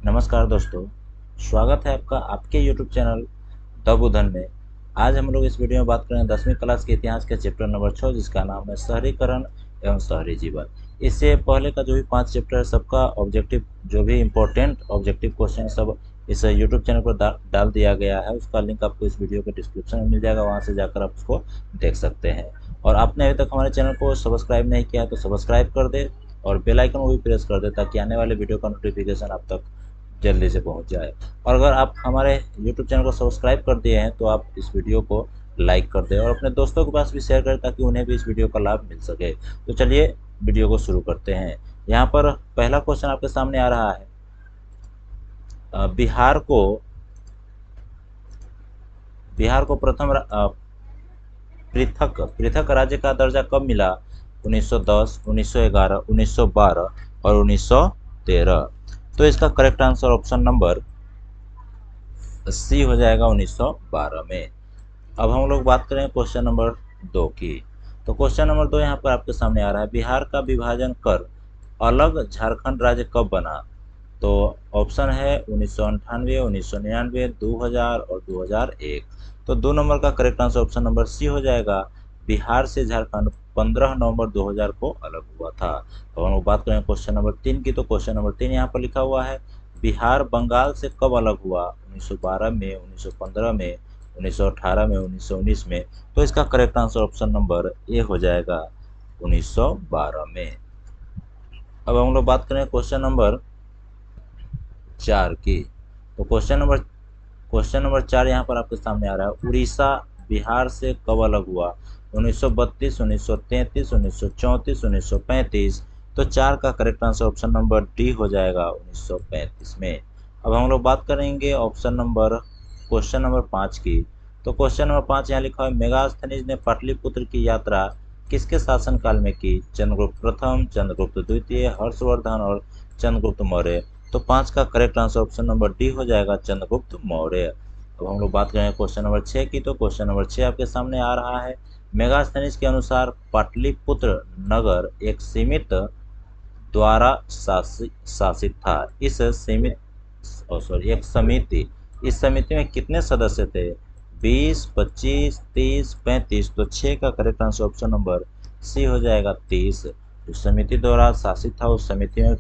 नमस्कार दोस्तों, स्वागत है आपका आपके YouTube चैनल द बुधन में। आज हम लोग इस वीडियो में बात करेंगे 10वीं क्लास के इतिहास के चैप्टर नंबर 6 जिसका नाम है शहरीकरण एवं शहरी जीवन। इससे पहले का जो भी 5 चैप्टर है सबका ऑब्जेक्टिव जो भी इम्पोर्टेंट ऑब्जेक्टिव क्वेश्चन सब इस YouTube चैनल पर डाल दिया गया है। उसका लिंक आपको इस वीडियो के डिस्क्रिप्शन में मिल जाएगा, वहाँ से जाकर आप उसको देख सकते हैं। और आपने अभी तक हमारे चैनल को सब्सक्राइब नहीं किया है तो सब्सक्राइब कर दे और बेल आइकन को भी प्रेस कर दे ताकि आने वाले वीडियो का नोटिफिकेशन आप तक जल्दी से पहुंच जाए। और अगर आप हमारे YouTube चैनल को सब्सक्राइब कर दिए हैं तो आप इस वीडियो को लाइक कर दें और अपने दोस्तों के पास भी शेयर करें ताकि उन्हें भी इस वीडियो का लाभ मिल सके। तो चलिए वीडियो को शुरू करते हैं। यहाँ पर पहला क्वेश्चन आपके सामने आ रहा है, बिहार को प्रथम पृथक पृथक राज्य का दर्जा कब मिला? 1910, 1911, 1912 और 1913। तो इसका correct answer option number C हो जाएगा 1912 में। अब हम लोग बात करें क्वेश्चन नंबर 2 की। तो क्वेश्चन नंबर 2 यहाँ पर आपके सामने आ रहा है, बिहार का विभाजन कर अलग झारखंड राज्य कब बना? तो ऑप्शन है 1998, 1999, 2000 और 2001। तो 2 नंबर का correct answer option number C हो जाएगा। बिहार से झारखंड 15 नवंबर 2000 को अलग हुआ था। तो हम लोग बात करें क्वेश्चन नंबर 3 की। तो क्वेश्चन नंबर 3 यहाँ पर लिखा हुआ है, बिहार बंगाल से कब अलग हुआ? 1912 में, 1915 में, 1918 में, 1919 में। तो इसका correct answer option number A हो जाएगा 1912 में। अब हम लोग बात करें क्वेश्चन नंबर 4 की। तो क्वेश्चन नंबर 4 यहाँ पर आपके सामने आ रहा है, उड़ीसा बिहार से कब अलग हुआ? 1932, 1933, 1934, 1935। तो 4 का correct answer option number D हो जाएगा 1935 में। अब हम लोग बात करेंगे क्वेश्चन नंबर 5 की। तो क्वेश्चन नंबर 5 यहाँ लिखा है, मेगास्थनीज ने पाटलिपुत्र की यात्रा किसके शासनकाल में की? चंद्रगुप्त प्रथम, चंद्रगुप्त द्वितीय, हर्षवर्धन और चंद्रगुप्त मौर्य। तो 5 का correct answer option number D हो जाएगा चंद्रगुप्त मौर्य। अब हम लोग बात करें क्वेश्चन नंबर 6 की। तो क्वेश्चन नंबर 6 आपके सामने आ रहा है, मेगास्थनीज के अनुसार पाटलिपुत्र नगर एक सीमित द्वारा शासित था। एक समिति, इस समिति में कितने सदस्य थे? 20, 25, 30, 35। तो 6 का correct answer option number C हो जाएगा 30। जो समिति द्वारा शासित था उस समिति में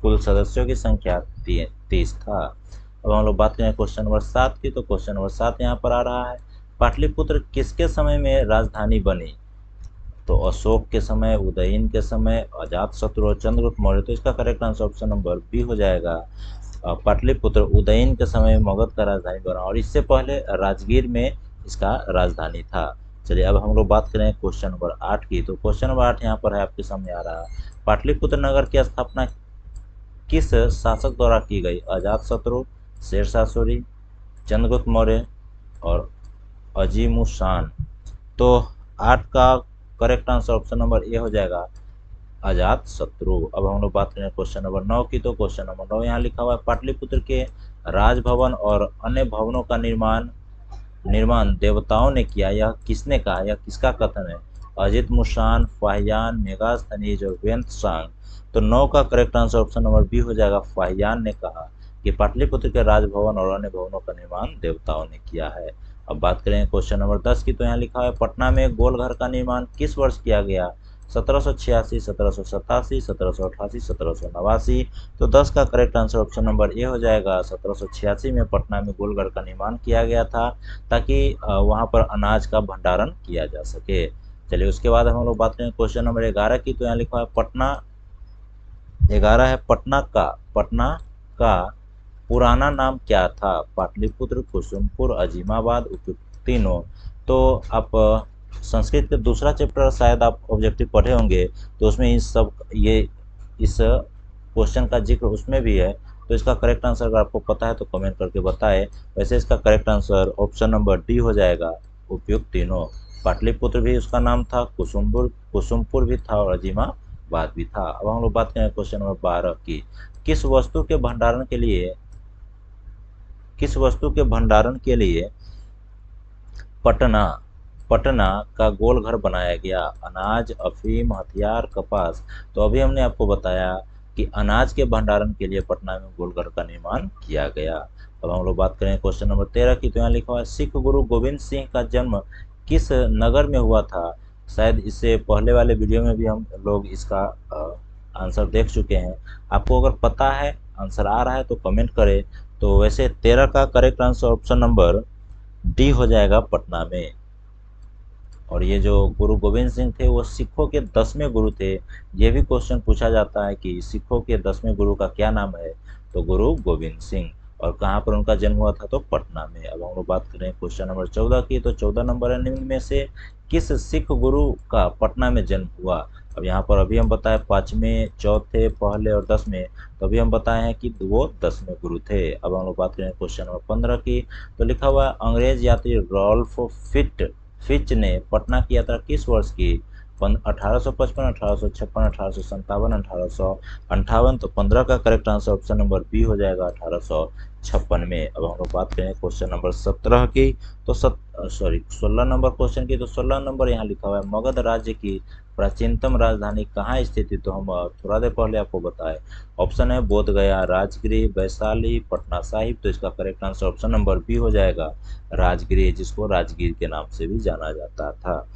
कुल सदस्यों की संख्या 30 था। अब हम लोग बात करें क्वेश्चन नंबर 7 की। तो क्वेश्चन नंबर 7 यहाँ पर आ रहा है, पाटलिपुत्र किसके समय में राजधानी बनी? तो अशोक के समय, उदयन के समय, अजातशत्रु और चंद्रगुप्त मौर्य। तो इसका correct answer option number B हो जाएगा। पाटलिपुत्र उदयन के समय मगध का राजधानी बना और इससे पहले राजगीर में इसका राजधानी था। चलिए अब हम लोग बात करें क्वेश्चन नंबर 8 की। तो क्वेश्चन नंबर 8 यहाँ पर है आपके सामने आ रहा है, पाटलिपुत्र नगर की स्थापना किस शासक द्वारा की गई? अजातशत्रु, शेरशाह सूरी, चंद्रगुप्त मौर्य और अजीमुशान। तो 8 का correct answer option number A हो जाएगा अजातशत्रु। अब हम लोग बात करें क्वेश्चन नंबर 9 की। तो क्वेश्चन नंबर 9 यहाँ लिखा हुआ है, पाटलिपुत्र के राजभवन और अन्य भवनों का निर्माण निर्माण देवताओं ने किया, यह किसने कहा? यह किसका कथन है? अजित मुसान, फाहियान, मेगास्थनीज और वेंतसांग। तो 9 का correct answer option number B हो जाएगा, फाहियान ने कहा कि पाटलिपुत्र के राजभवन और अन्य भवनों का निर्माण देवताओं ने किया है। अब बात करें क्वेश्चन नंबर 10 की। तो यहाँ लिखा है, पटना में गोलघर का निर्माण किस वर्ष किया गया? 1786, 1787, 1788, 1789। तो 10 का correct answer option number A हो जाएगा, 1786 में पटना में गोलघर का निर्माण किया गया था ताकि वहाँ पर अनाज का भंडारण किया जा सके। चलिए उसके बाद हम लोग बात करें क्वेश्चन नंबर 11 की। तो यहाँ लिखा है, पटना 11 है, पटना का पुराना नाम क्या था? पाटलिपुत्र, कुसुमपुर, अजीमाबाद, उपयुक्त तीनों। तो आप संस्कृत के दूसरा चैप्टर शायद आप ऑब्जेक्टिव पढ़े होंगे, तो उसमें इस क्वेश्चन का जिक्र उसमें भी है। तो इसका करेक्ट आंसर अगर आपको पता है तो कमेंट करके बताएं। वैसे इसका correct answer option number D हो जाएगा, उपयुक्त तीनों। पाटलिपुत्र भी उसका नाम था, कुसुमपुर भी था और अजीमाबाद भी था। अब हम लोग बात करें क्वेश्चन नंबर 12 की। किस वस्तु के भंडारण के लिए पटना पटना का गोलघर बनाया गया? अनाज, अफीम, हथियार, कपास। तो अभी हमने आपको बताया कि अनाज के भंडारण के लिए पटना में गोलघर का निर्माण किया गया। अब हम लोग बात करें क्वेश्चन नंबर 13 की, तो यहाँ लिखा हुआ है सिख गुरु गोविंद सिंह का जन्म किस नगर में हुआ था। शायद इससे पहले वाले वीडियो में भी हम लोग इसका आंसर देख चुके हैं। आपको अगर पता है, आंसर आ रहा है तो कमेंट करें। तो वैसे 13 का correct answer option number D हो जाएगा, पटना में। और ये जो गुरु गोविंद सिंह थे वो सिखों के 10वें गुरु थे। ये भी क्वेश्चन पूछा जाता है कि सिखों के 10वें गुरु का क्या नाम है, तो गुरु गोविंद सिंह। और कहाँ पर उनका जन्म हुआ था, तो पटना में। अब हम लोग बात करें क्वेश्चन नंबर 14 की, तो 14 नंबर है निम्न में से किस सिख गुरु का पटना में जन्म हुआ। अब यहाँ पर अभी हम बताए 5वें, चौथे, पहले और 10वें, तो अभी हम बताए हैं कि वो 10वें गुरु थे। अब हम लोग बात करें क्वेश्चन नंबर 15 की, तो लिखा हुआ अंग्रेज यात्री रॉल्फ फिच ने पटना की यात्रा किस वर्ष की। 1855, 1856, 1857, 1858, तो 15 का correct answer option number B हो जाएगा, 1856 में। अब हम लोग बात करें क्वेश्चन नंबर 17 की, तो 16 नंबर क्वेश्चन की, तो 16 नंबर यहाँ लिखा हुआ है मगध राज्य की प्राचीनतम राजधानी कहाँ स्थित है। तो हम थोड़ा देर पहले आपको बताए, ऑप्शन है बोध गया, राजगीर, वैशाली, पटना साहिब। तो इसका correct answer option number B हो जाएगा, राजगीर, जिसको राजगीर के नाम से भी जाना जाता था।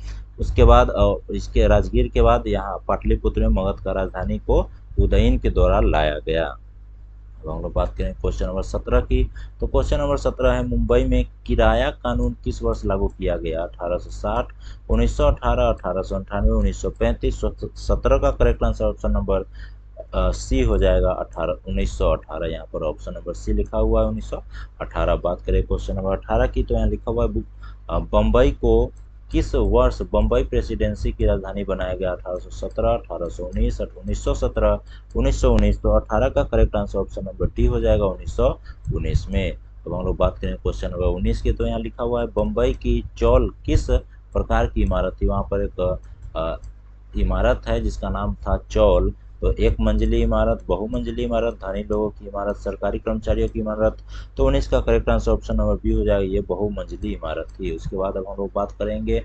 उसके बाद इसके राजगीर के बाद यहाँ पाटलिपुत्र में मगध का राजधानी को उदयन के द्वारा लाया गया। अब हम लोग बात करें क्वेश्चन नंबर 17 की, तो क्वेश्चन नंबर 17 है मुंबई में किराया कानून किस वर्ष लागू किया गया। 1860, 1918, 1898, 1935। 17 का correct answer option number C हो जाएगा, 1918। यहाँ पर ऑप्शन नंबर सी लिखा हुआ है, 1918। बात करें क्वेश्चन नंबर 18 की, तो यहाँ लिखा हुआ है बम्बई को किस वर्ष बम्बई प्रेसिडेंसी की राजधानी बनाया गया। 1817, 1819, 1917, 1919। तो 18 का correct answer option number D हो जाएगा, 1919 में। तो हम लोग बात करें क्वेश्चन नंबर 19 की, तो यहाँ लिखा हुआ है बम्बई की चौल किस प्रकार की इमारत थी। वहाँ पर एक इमारत है जिसका नाम था चौल। तो एक मंजिली इमारत, बहुमंजिली इमारत, धनी लोगों की इमारत, सरकारी कर्मचारियों की इमारत। तो 19 का correct answer option number B हो जाएगा, ये बहुमंजिली इमारत थी। उसके बाद अब हम लोग बात करेंगे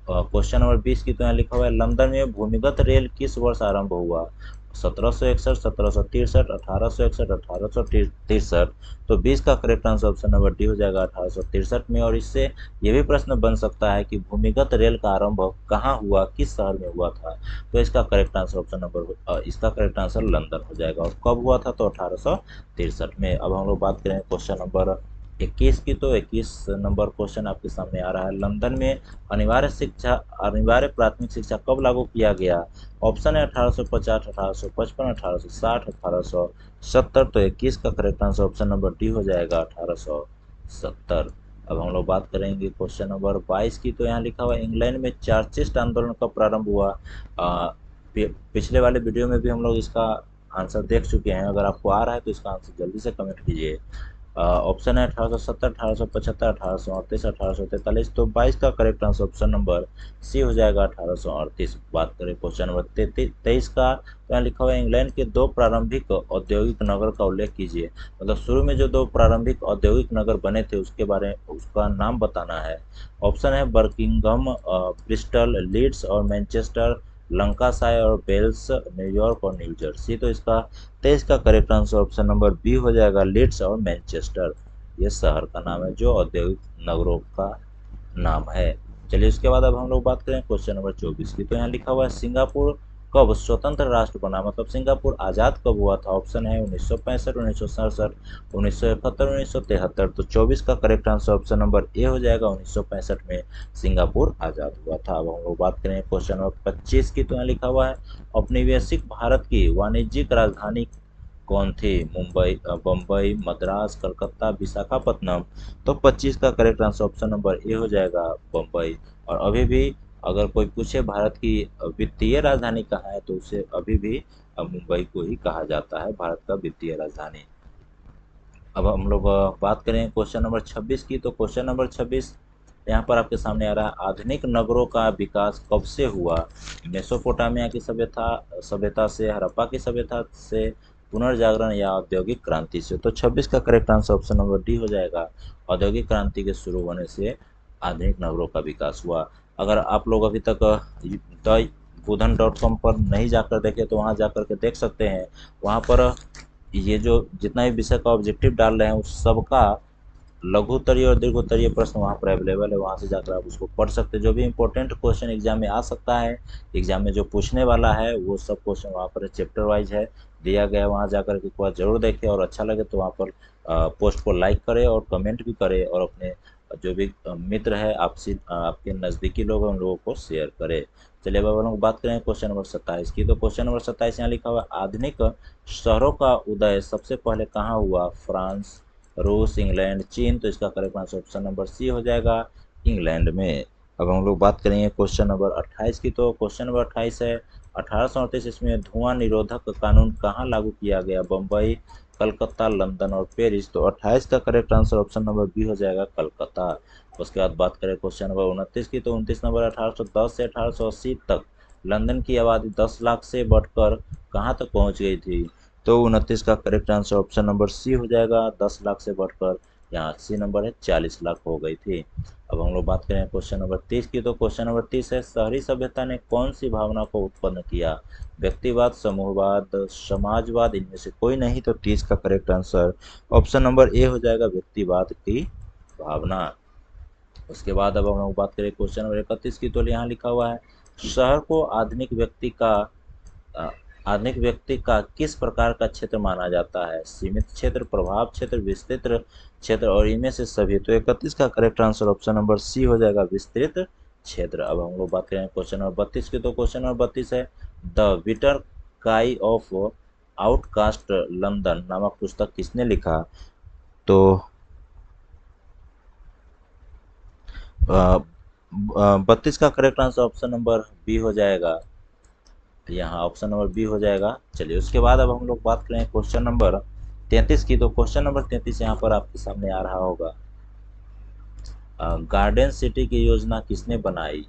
क्वेश्चन नंबर 20 की, तो यहाँ लिखा हुआ है लंदन में भूमिगत रेल किस वर्ष आरंभ हुआ। 1761, 1763, 1861, 1863। तो 20 का correct answer option number D हो जाएगा, 1863 में। और इससे ये भी प्रश्न बन सकता है कि भूमिगत रेल का आरंभ कहाँ हुआ, किस शहर में हुआ था। तो इसका करेक्ट आंसर ऑप्शन नंबर इसका करेक्ट आंसर लंदन हो जाएगा। और कब हुआ था, तो 1863 में। अब हम लोग बात करें क्वेश्चन नंबर 21 की, तो 21 नंबर क्वेश्चन आपके सामने आ रहा है लंदन में अनिवार्य प्राथमिक शिक्षा कब लागू किया गया। ऑप्शन है 1850, 1855, 1860, 1870। तो 21 का correct answer option number D हो जाएगा, 1870। अब हम लोग बात करेंगे क्वेश्चन नंबर 22 की, तो यहाँ लिखा हुआ इंग्लैंड में चार्चिस्ट आंदोलन कब प्रारंभ हुआ। पिछले वाले वीडियो में भी हम लोग इसका आंसर देख चुके हैं। अगर आपको आ रहा है तो इसका आंसर जल्दी से कमेंट कीजिए। ऑप्शन है 1870, 1875, 1838, 1843। तो 22 का correct answer option number C हो जाएगा, 1838। बात करें क्वेश्चन नंबर 23 का, तो यहाँ लिखा हुआ है इंग्लैंड के 2 प्रारंभिक औद्योगिक नगर का उल्लेख कीजिए। मतलब शुरू में जो 2 प्रारंभिक औद्योगिक नगर बने थे उसके बारे में उसका नाम बताना है। ऑप्शन है बर्किंघम, ब्रिस्टल, लीड्स और मैनचेस्टर, लंकाशायर और वेल्स, न्यूयॉर्क और न्यू जर्सी। तो इसका 23 का correct answer option number B हो जाएगा, लीड्स और मैनचेस्टर। ये शहर का नाम है जो औद्योगिक नगरों का नाम है। चलिए उसके बाद अब हम लोग बात करें क्वेश्चन नंबर 24 की, तो यहाँ लिखा हुआ है सिंगापुर कब स्वतंत्र राष्ट्र बना। मतलब सिंगापुर आज़ाद कब हुआ था। ऑप्शन है 1965, 1967, 1971, 1973। तो 24 का correct answer option number A हो जाएगा, 1965 में सिंगापुर आज़ाद हुआ था। अब हम लोग बात करें क्वेश्चन नंबर 25 की, तो यहाँ लिखा हुआ है औपनिवेशिक भारत की वाणिज्यिक राजधानी कौन थी। मुंबई, बम्बई, मद्रास, कलकत्ता, विशाखापत्तनम। तो 25 का correct answer option number A हो जाएगा, बम्बई। और अभी भी अगर कोई पूछे भारत की वित्तीय राजधानी कहाँ है, तो उसे अभी भी मुंबई को ही कहा जाता है भारत का वित्तीय राजधानी। अब हम लोग बात करें क्वेश्चन नंबर 26 की, तो क्वेश्चन नंबर 26 यहाँ पर आपके सामने आ रहा है आधुनिक नगरों का विकास कब से हुआ। मेसोपोटामिया की सभ्यता से, हड़प्पा की सभ्यता से, पुनर्जागरण या औद्योगिक क्रांति से। तो 26 का correct answer option number D हो जाएगा, औद्योगिक क्रांति के शुरू होने से आधुनिक नगरों का विकास हुआ। अगर आप लोग अभी तक budhan.com पर नहीं जाकर देखे तो वहाँ जाकर के देख सकते हैं। वहाँ पर ये जो जितना भी विषय का ऑब्जेक्टिव डाल रहे हैं उस सबका लघुत्तरीय और दीर्घोत्तरीय प्रश्न वहाँ पर अवेलेबल है, वहाँ से जाकर आप उसको पढ़ सकते हैं। जो भी इंपॉर्टेंट क्वेश्चन एग्जाम में आ सकता है, एग्जाम में जो पूछने वाला है वो सब क्वेश्चन वहाँ पर चैप्टर वाइज है दिया गया है। वहाँ जाकर के एक बार जरूर देखें और अच्छा लगे तो वहाँ पर पोस्ट को लाइक करें और कमेंट भी करें और अपने जो भी मित्र है आपसे आपके नज़दीकी लोग हैं उन लोगों को शेयर करें। चलिए अब हम लोग बात करें क्वेश्चन नंबर 27 की। तो क्वेश्चन नंबर 27 यहाँ लिखा हुआ है, आधुनिक शहरों का उदय सबसे पहले कहाँ हुआ? फ्रांस, रूस, इंग्लैंड, चीन। तो इसका correct answer option number C हो जाएगा, इंग्लैंड में। अब हम लोग बात करेंगे क्वेश्चन नंबर 28 की। तो क्वेश्चन नंबर 28 है, 1838 इसमें धुआं निरोधक कानून कहाँ लागू किया गया? बम्बई, कलकत्ता, लंदन और पेरिस। तो 28 का correct answer option number B हो जाएगा, कलकत्ता। उसके बाद बात करें क्वेश्चन नंबर 29 की। तो 29 नंबर 1810 से 1880 तक लंदन की आबादी 10 लाख से बढ़कर कहाँ तक पहुँच गई थी? तो 29 का correct answer option number C हो जाएगा, 10 लाख से बढ़कर यहाँ सी नंबर है 40 लाख हो गई थी। अब हम लोग बात करें क्वेश्चन नंबर 30 की। तो क्वेश्चन नंबर 30 है, शहरी सभ्यता ने कौन सी भावना को उत्पन्न किया? व्यक्तिवाद, समूहवाद, समाजवाद, इनमें से कोई नहीं। तो 30 का correct answer option number A हो जाएगा, व्यक्तिवाद की भावना। उसके बाद अब हम लोग बात करें क्वेश्चन नंबर 31 की। तो यहाँ लिखा हुआ है, शहर को आधुनिक व्यक्ति का किस प्रकार का क्षेत्र माना जाता है? सीमित क्षेत्र, प्रभाव क्षेत्र, विस्तृत क्षेत्र और इनमें से सभी। तो 31 का correct answer option number C हो जाएगा, विस्तृत क्षेत्र। अब हम लोग बात करें क्वेश्चन नंबर 32 की। तो क्वेश्चन नंबर 32 है, द विटर काई ऑफ आउटकास्ट लंदन नामक पुस्तक किसने लिखा? तो 32 का correct answer option number B हो जाएगा, यहाँ ऑप्शन नंबर बी हो जाएगा। चलिए उसके बाद अब हम लोग बात करें क्वेश्चन नंबर 33 की। तो क्वेश्चन नंबर 33 यहाँ पर आपके सामने आ रहा होगा, गार्डन सिटी की योजना किसने बनाई?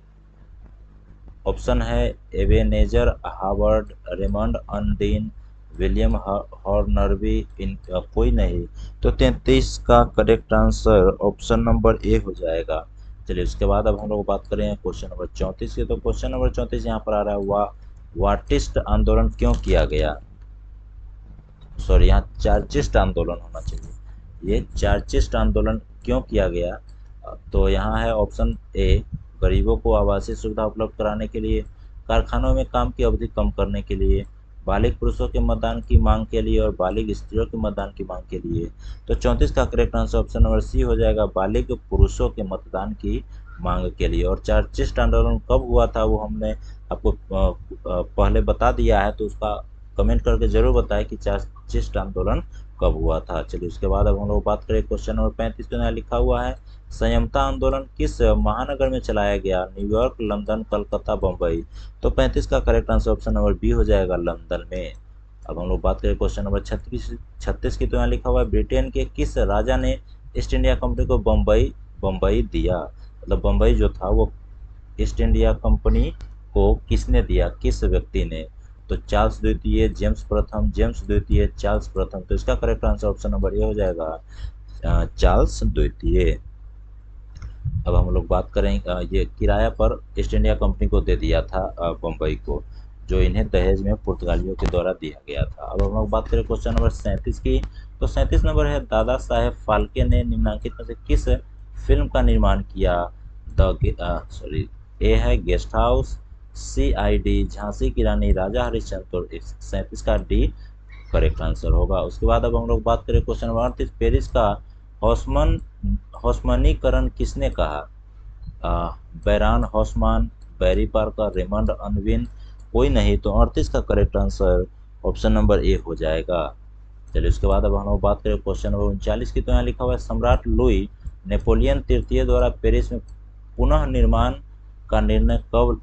ऑप्शन है एबेनेजर हावर्ड, रेमंड अनडीन, विलियम हॉर्नरबी, इन कोई नहीं। तो 33 का correct answer option number A हो जाएगा। चलिए उसके बाद अब हम लोग बात करें क्वेश्चन नंबर 34 की। तो क्वेश्चन नंबर 34 यहाँ पर आ रहा है, वाटिस्ट आंदोलन क्यों किया गया? सॉरी, यहाँ चार्चिस्ट आंदोलन होना चाहिए। ये चार्चिस्ट आंदोलन क्यों किया गया? तो यहाँ है ऑप्शन ए, गरीबों को आवासीय सुविधा उपलब्ध कराने के लिए, कारखानों में काम की अवधि कम करने के लिए, बालिग पुरुषों के मतदान की मांग के लिए और बालिग स्त्रियों के मतदान की मांग के लिए। तो 34 का correct answer option number C हो जाएगा, बालिग पुरुषों के मतदान की मांग के लिए। और चार्चिस्ट आंदोलन कब हुआ था वो हमने आपको पहले बता दिया है, तो उसका कमेंट करके जरूर बताएं कि चार्चिस्ट आंदोलन कब हुआ था। चलिए उसके बाद अब हम लोग बात करें क्वेश्चन नंबर 35 पे, यहाँ लिखा हुआ है, संयमता आंदोलन किस महानगर में चलाया गया? New York, London, Calcutta, Bombay. तो 35 का correct answer option number B हो जाएगा, लंदन में। अब हम लोग बात करें क्वेश्चन नंबर 36 की। तो यहाँ लिखा हुआ है, ब्रिटेन के किस राजा ने ईस्ट इंडिया कंपनी को बम्बई दिया? मतलब बम्बई जो था वो ईस्ट इंडिया कंपनी को किसने दिया, किस व्यक्ति ने? तो चार्ल्स द्वितीय, जेम्स प्रथम, जेम्स द्वितीय, चार्ल्स प्रथम। तो इसका correct answer option number A हो जाएगा, चार्ल्स द्वितीय। अब हम लोग बात करें, ये किराया पर ईस्ट इंडिया कंपनी को दे दिया था बम्बई को, जो इन्हें दहेज में पुर्तगालियों के द्वारा दिया गया था। अब हम लोग बात करें क्वेश्चन नंबर 37 की। तो 37 नंबर है, दादा साहेब फाल्के ने निम्नलिखित में से किस फिल्म का निर्माण किया? ए है गेस्ट हाउस, CID, झांसी की रानी, राजा हरिश्चंद्र। तो 37 का डी करेक्ट आंसर होगा। उसके बाद अब हम लोग बात करें क्वेश्चन नंबर 38, पेरिस का हौस्मनीकरण किसने कहा? बैरान हॉसमान, बैरी पार्कर, रेमंड अनविन, कोई नहीं। तो 38 का correct answer option number A हो जाएगा। चलिए उसके बाद अब हम लोग बात करें क्वेश्चन नंबर 39 की। तो यहाँ लिखा हुआ है, सम्राट लुई नेपोलियन तृतीय द्वारा पेरिस में पुनः निर्माण का निर्णय कब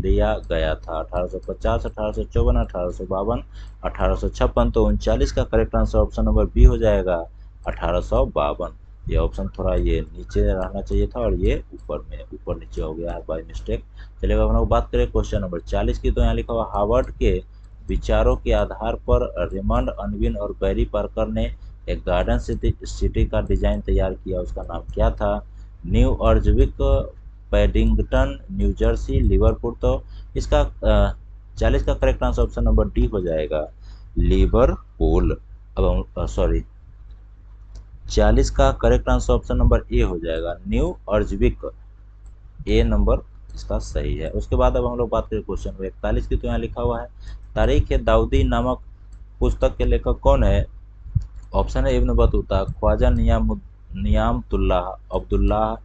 लिया गया था? 1850, 1854, 1852, 1856। तो 39 का correct answer option number B हो जाएगा, 1852। ये ऑप्शन थोड़ा ये नीचे रहना चाहिए था और ये ऊपर नीचे हो गया है बाय मिस्टेक। चलिए अब हम लोग बात करें क्वेश्चन नंबर 40 की। तो यहाँ लिखा हुआ, हार्वर्ड के विचारों के आधार पर रेमंड अनविन और बैरी पार्कर ने एक गार्डन सिटी का डिजाइन तैयार किया, उसका नाम क्या था? न्यू अर्जविक पैडिंगटन, न्यू जर्सी, लिवरपूल। तो इसका 40 का correct answer option number D हो जाएगा, लिवरपूल। अब सॉरी 40 का correct answer option number A हो जाएगा, न्यू अर्जविक। ए नंबर इसका सही है। उसके बाद अब हम लोग बात करें क्वेश्चन नंबर 41 की। तो यहाँ लिखा हुआ है तारीख दाऊदी नामक पुस्तक के लेखक कौन है? ऑप्शन है इब्न बतूता, ख्वाजा नियामतुल्लाह, अब्दुल्लाह,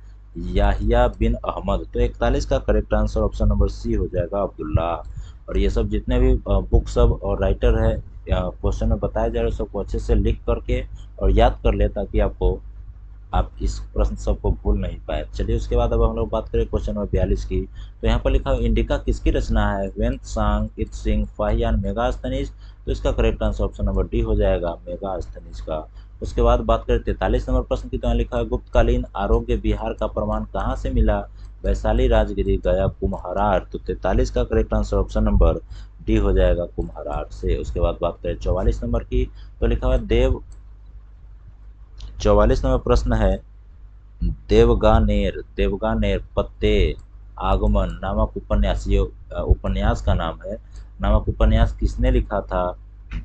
याहिया बिन अहमद। तो 41 का correct answer option number C हो जाएगा, अब्दुल्लाह। और ये सब जितने भी बुक सब और राइटर है क्वेश्चन में बताए जा रहे हैं, सबको अच्छे से लिख करके और याद कर ले, ताकि आप इस प्रश्न सबको भूल नहीं पाए। चलिए उसके बाद अब हम लोग बात करें क्वेश्चन नंबर 42 की। तो यहाँ पर लिखा है इंडिका किसकी रचना है? वेंत सांग, इत सिंह, फाहियान, मेगास्थनीज। तो इसका correct answer option number D हो जाएगा, मेगास्थनीज का। उसके बाद बात करें 43 नंबर प्रश्न की। तो यहाँ लिखा है गुप्तकालीन आरोग्य विहार का प्रमाण कहाँ से मिला? वैशाली, राजगिरी, गया, कुम्हरार। तो 43 का correct answer option number D हो जाएगा, कुम्हरार से। उसके बाद बात करें 44 नंबर की। तो लिखा हुआ 44 नंबर प्रश्न है देवगानेर पत्ते आगमन नामक उपन्यास, ये उपन्यास का नाम है, नामक उपन्यास किसने लिखा था?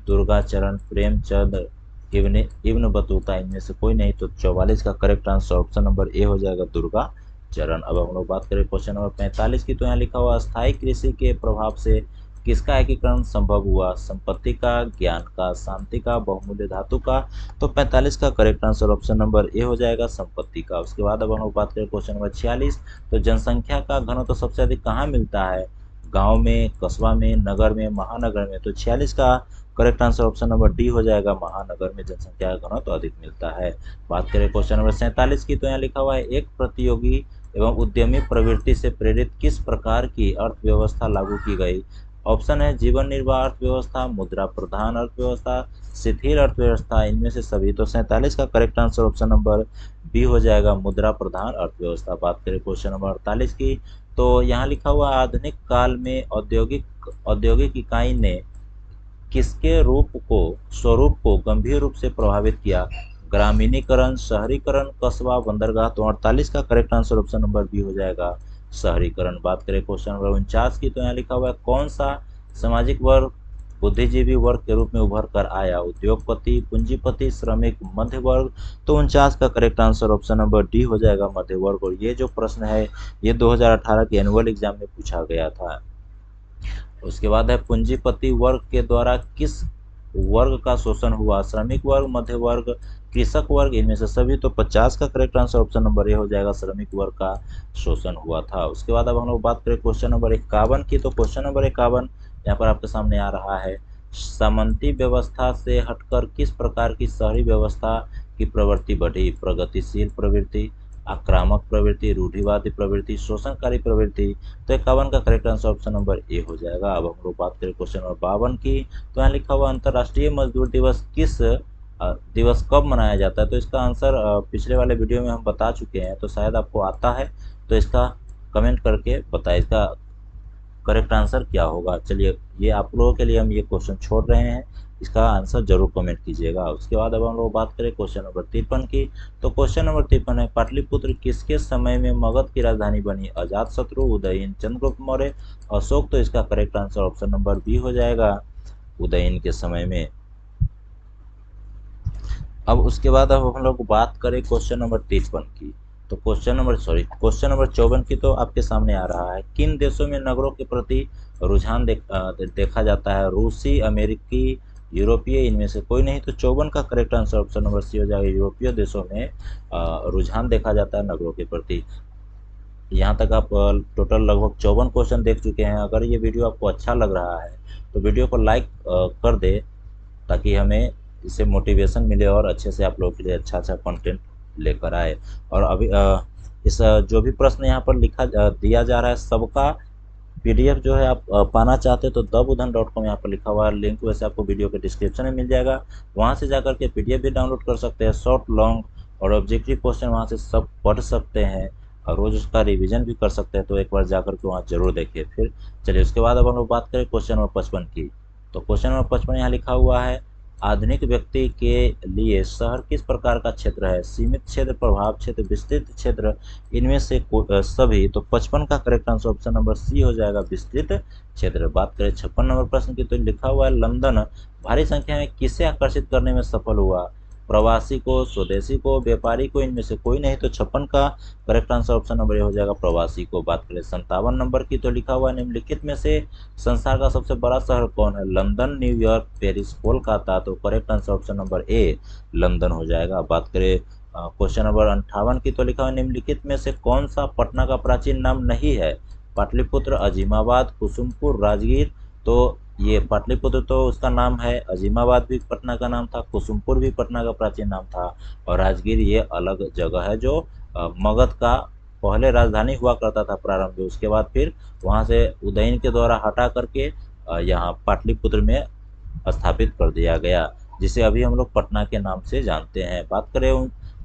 दुर्गाचरण, प्रेमचंद, इब्न बतूता, इनमें से कोई नहीं। तो 44 का correct answer option number A हो जाएगा, दुर्गाचरण। अब हम लोग बात करें क्वेश्चन नंबर 45 की। तो यहाँ लिखा हुआ स्थायी कृषि के प्रभाव से किसका एकीकरण संभव हुआ? संपत्ति का, ज्ञान का, शांति का, बहुमूल्य धातु का। तो 45 का correct answer option number A हो जाएगा, संपत्ति का। उसके बाद अब हम लोग बात करें क्वेश्चन नंबर 46। तो जनसंख्या का घनत्व तो सबसे अधिक कहाँ मिलता है? गांव में, कस्बा में, नगर में, महानगर में। तो 46 का correct answer option number D हो जाएगा, महानगर में जनसंख्या का घनत्व अधिक मिलता है। बात करें क्वेश्चन नंबर 47 की। तो यहाँ लिखा हुआ है एक प्रतियोगी एवं उद्यमी प्रवृत्ति से प्रेरित किस प्रकार की अर्थव्यवस्था लागू की गई? ऑप्शन है जीवन निर्वाह अर्थव्यवस्था, मुद्रा प्रधान अर्थव्यवस्था, शिथिल अर्थव्यवस्था, इनमें से सभी। तो 47 का correct answer option number B हो जाएगा, मुद्रा प्रधान अर्थव्यवस्था। बात करें क्वेश्चन नंबर 48 की। तो यहाँ लिखा हुआ आधुनिक काल में औद्योगिक इकाई ने किसके स्वरूप को गंभीर रूप से प्रभावित किया? ग्रामीणीकरण, शहरीकरण, कस्बा, बंदरगाह। तो 48 का correct answer option number B हो जाएगा, शहरीकरण। बात करें क्वेश्चन नंबर 49 की। तो यहाँ लिखा हुआ है कौन सा सामाजिक वर्ग बुद्धिजीवी वर्ग के रूप में उभर कर आया? उद्योगपति, पूंजीपति, श्रमिक, मध्य वर्ग। तो 49 का correct answer option number D हो जाएगा, मध्य वर्ग। और ये जो प्रश्न है ये 2018 के एनुअल एग्जाम में पूछा गया था। उसके बाद है पूंजीपति वर्ग के द्वारा किस वर्ग का शोषण हुआ? श्रमिक वर्ग, मध्य वर्ग, कृषक वर्ग, इनमें से सभी। तो 50 का correct answer option number A हो जाएगा, श्रमिक वर्ग का शोषण हुआ था। उसके बाद अब हम लोग बात करें क्वेश्चन नंबर 51 की। तो क्वेश्चन नंबर 51 यहाँ पर आपके सामने आ रहा है सामंती व्यवस्था से हटकर किस प्रकार की शहरी व्यवस्था की प्रवृत्ति बढ़ी? प्रगतिशील प्रवृत्ति, आक्रामक प्रवृत्ति, रूढ़िवादी प्रवृत्ति, शोषणकारी प्रवृत्ति। तो 51 का correct answer option number A हो जाएगा। अब हम लोग बात करें क्वेश्चन नंबर 52 की। तो यहाँ लिखा हुआ अंतर्राष्ट्रीय मजदूर दिवस दिवस कब मनाया जाता है? तो इसका आंसर पिछले वाले वीडियो में हम बता चुके हैं, तो शायद आपको आता है तो इसका कमेंट करके बताएं इसका करेक्ट आंसर क्या होगा। चलिए ये आप लोगों के लिए हम ये क्वेश्चन छोड़ रहे हैं, इसका आंसर जरूर कमेंट कीजिएगा। उसके बाद अब हम लोग बात करें क्वेश्चन नंबर 53 की। तो क्वेश्चन नंबर 53 है पाटलिपुत्र किसके समय में मगध की राजधानी बनी? अजातशत्रु, उदयन, चंद्रगुप्त मौर्य, अशोक। तो इसका correct answer option number B हो जाएगा, उदयन के समय में। अब उसके बाद अब हम लोग बात करें क्वेश्चन नंबर 53 की। तो क्वेश्चन नंबर 54 की। तो आपके सामने आ रहा है किन देशों में नगरों के प्रति रुझान देखा जाता है? रूसी, अमेरिकी, यूरोपीय, इनमें से कोई नहीं। तो 54 का correct answer option number C हो जाएगा, यूरोपीय देशों में रुझान देखा जाता है नगरों के प्रति। यहाँ तक आप टोटल लगभग 54 क्वेश्चन देख चुके हैं। अगर ये वीडियो आपको अच्छा लग रहा है तो वीडियो को लाइक कर दे, ताकि हमें इससे मोटिवेशन मिले और अच्छे से आप लोगों के लिए अच्छा कंटेंट लेकर आए। और अभी इस जो भी प्रश्न यहाँ पर दिया जा रहा है सबका PDF जो है आप पाना चाहते हैं तो thebuddhan.com यहाँ पर लिखा हुआ है लिंक, वैसे आपको वीडियो के डिस्क्रिप्शन में मिल जाएगा। वहाँ से जाकर के PDF भी डाउनलोड कर सकते हैं, शॉर्ट, लॉन्ग और ऑब्जेक्टिव क्वेश्चन वहाँ से सब पढ़ सकते हैं और रोज उसका रिवीजन भी कर सकते हैं। तो एक बार जाकर के वहाँ जरूर देखिए। फिर चलिए उसके बाद अब हम लोग बात करें क्वेश्चन नंबर 55 की। तो क्वेश्चन नंबर 55 यहाँ लिखा हुआ है आधुनिक व्यक्ति के लिए शहर किस प्रकार का क्षेत्र है? सीमित क्षेत्र, प्रभाव क्षेत्र, विस्तृत क्षेत्र, इनमें से सभी। तो 55 का correct answer option number C हो जाएगा, विस्तृत क्षेत्र। बात करें 56 नंबर प्रश्न की, तो लिखा हुआ है लंदन भारी संख्या में किसे आकर्षित करने में सफल हुआ? प्रवासी को, स्वदेशी को, व्यापारी को, इनमें से कोई नहीं। तो 56 का correct answer option number A हो जाएगा, प्रवासी को। बात करें 57 नंबर की, तो लिखा हुआ है निम्नलिखित में से संसार का सबसे बड़ा शहर कौन है? London, New York, Paris, Kolkata. तो correct answer option number A London हो जाएगा। बात करें क्वेश्चन नंबर 58 की, तो लिखा हुआ निम्नलिखित में से कौन सा पटना का प्राचीन नाम नहीं है? पाटलिपुत्र, अजीमाबाद, कुसुमपुर, राजगीर। तो ये पाटलिपुत्र तो उसका नाम है, अजीमाबाद भी पटना का नाम था, कुसुमपुर भी पटना का प्राचीन नाम था, और राजगीर ये अलग जगह है जो मगध का पहले राजधानी हुआ करता था प्रारंभ में। उसके बाद फिर वहाँ से उदयन के द्वारा हटा करके यहाँ पाटलिपुत्र में स्थापित कर दिया गया, जिसे अभी हम लोग पटना के नाम से जानते हैं। बात करें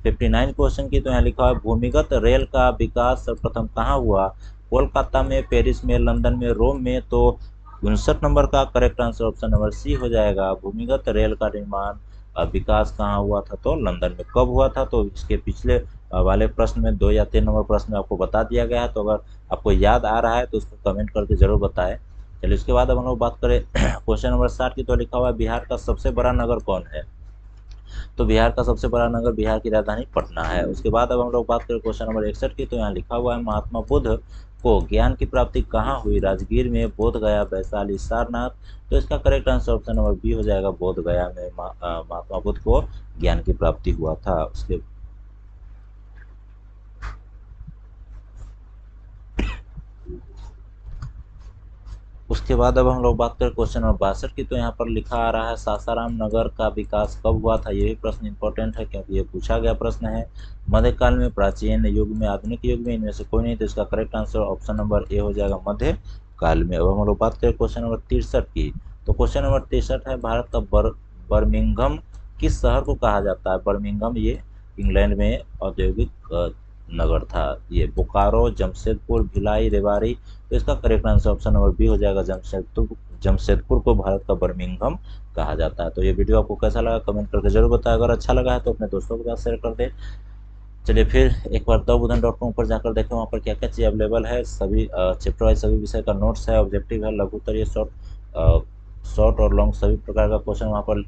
59 क्वेश्चन की, तो यहाँ लिखा है भूमिगत रेल का विकास सर्वप्रथम कहाँ हुआ? कोलकाता में, पेरिस में, लंदन में, रोम में। तो 59 नंबर का correct answer option number C हो जाएगा, भूमिगत रेल का निर्माण विकास कहाँ हुआ था? तो लंदन में। कब हुआ था? तो इसके पिछले वाले प्रश्न में 2 या 3 नंबर प्रश्न में आपको बता दिया गया है, तो अगर आपको याद आ रहा है तो उसको कमेंट करके जरूर बताएं। चलिए उसके बाद अब हम लोग बात करें क्वेश्चन नंबर 60 की, तो लिखा हुआ है बिहार का सबसे बड़ा नगर कौन है? तो बिहार का सबसे बड़ा नगर बिहार की राजधानी पटना है। उसके बाद अब हम लोग बात करें क्वेश्चन नंबर 61 की, तो यहाँ लिखा हुआ है महात्मा बुद्ध को ज्ञान की प्राप्ति कहाँ हुई? राजगीर में, बोध गया, वैशाली, सारनाथ। तो इसका correct answer option number B हो जाएगा, बोध गया में महात्मा बुद्ध को ज्ञान की प्राप्ति हुआ था। उसके बाद अब हम लोग बात करें क्वेश्चन नंबर 62 की, तो यहाँ पर लिखा आ रहा है सासाराम नगर का विकास कब हुआ था? यही प्रश्न इंपॉर्टेंट है क्योंकि ये पूछा गया प्रश्न है। मध्यकाल में, प्राचीन युग में, आधुनिक युग में, इनमें से कोई नहीं। तो इसका correct answer option number A हो जाएगा, मध्य काल में। अब हम लोग बात करें क्वेश्चन नंबर 63 की, तो क्वेश्चन नंबर 63 है भारत का बर्मिंघम किस शहर को कहा जाता है? बर्मिंघम ये इंग्लैंड में औद्योगिक नगर था। ये बोकारो, जमशेदपुर, भिलाई, रेवाड़ी। तो इसका correct answer option number B हो जाएगा, जमशेदपुर को भारत का बर्मिंघम कहा जाता है। तो ये वीडियो आपको कैसा लगा कमेंट करके जरूर बताएं। अगर अच्छा लगा है तो अपने दोस्तों के साथ शेयर कर दें। चलिए फिर एक बार दबुधन.com पर जाकर देखें वहाँ पर क्या क्या चीज़ अवेलेबल है। सभी चैप्टर वाइज सभी विषय का नोट्स है, ऑब्जेक्टिव है, लघु उत्तर, ये शॉर्ट और लॉन्ग सभी प्रकार का क्वेश्चन वहाँ पर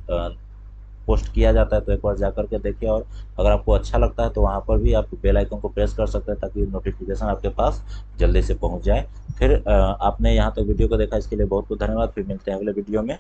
पोस्ट किया जाता है। तो एक बार जा करके देखिए, और अगर आपको अच्छा लगता है तो वहाँ पर भी आप बेल आइकन को प्रेस कर सकते हैं ताकि नोटिफिकेशन आपके पास जल्दी से पहुँच जाए। फिर आपने यहाँ तक वीडियो को देखा इसके लिए बहुत बहुत धन्यवाद। फिर मिलते हैं अगले वीडियो में।